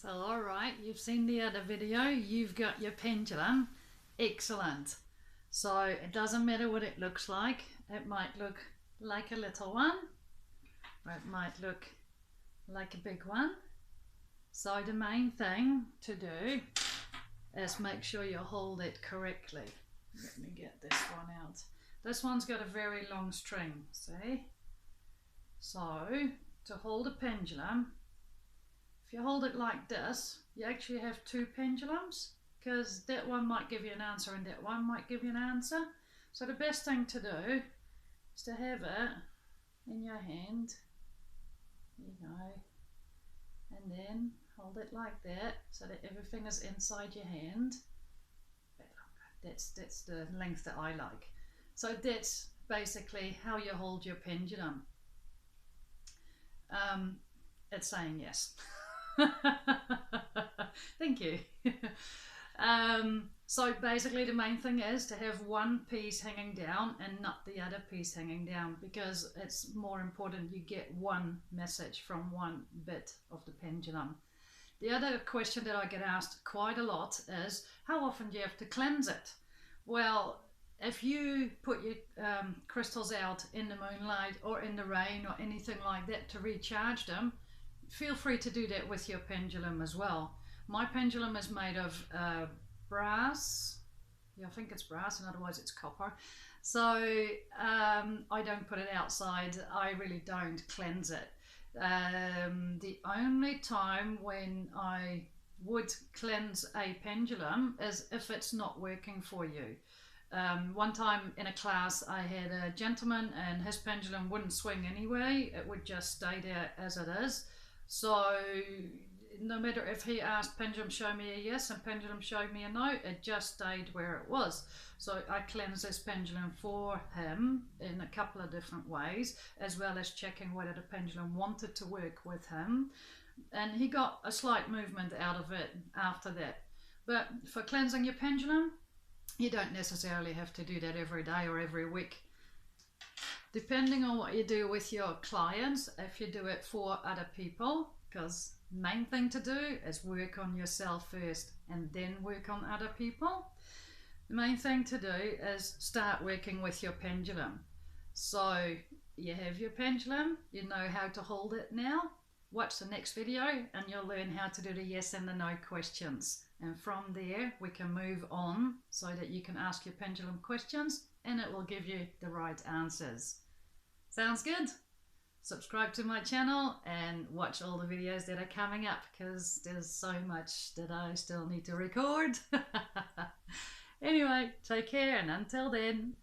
So alright, you've seen the other video, you've got your pendulum. Excellent. So it doesn't matter what it looks like. It might look like a little one, or it might look like a big one. So the main thing to do is make sure you hold it correctly. Let me get this one out. This one's got a very long string, see? So to hold a pendulum, if you hold it like this, you actually have two pendulums, because that one might give you an answer and that one might give you an answer. So the best thing to do is to have it in your hand, you know, and then hold it like that so that everything is inside your hand. That's the length that I like. So that's basically how you hold your pendulum. It's saying yes. Thank you. So basically the main thing is to have one piece hanging down and not the other piece hanging down, because it's more important you get one message from one bit of the pendulum. The other question that I get asked quite a lot is, how often do you have to cleanse it? Well, if you put your crystals out in the moonlight or in the rain or anything like that to recharge them, feel free to do that with your pendulum as well. My pendulum is made of brass. Yeah, I think it's brass, and otherwise it's copper. So I don't put it outside. I really don't cleanse it. The only time when I would cleanse a pendulum is if it's not working for you. One time in a class I had a gentleman and his pendulum wouldn't swing anyway, it would just stay there as it is. So no matter if he asked pendulum show me a yes and pendulum showed me a no, it just stayed where it was. So I cleansed this pendulum for him in a couple of different ways, as well as checking whether the pendulum wanted to work with him, and he got a slight movement out of it after that. But for cleansing your pendulum, you don't necessarily have to do that every day or every week. Depending on what you do with your clients, if you do it for other people, because main thing to do is work on yourself first and then work on other people. The main thing to do is start working with your pendulum. So you have your pendulum, you know how to hold it now. Watch the next video and you'll learn how to do the yes and the no questions. And from there we can move on so that you can ask your pendulum questions and it will give you the right answers. Sounds good? Subscribe to my channel and watch all the videos that are coming up, because there's so much that I still need to record. Anyway, take care, and until then,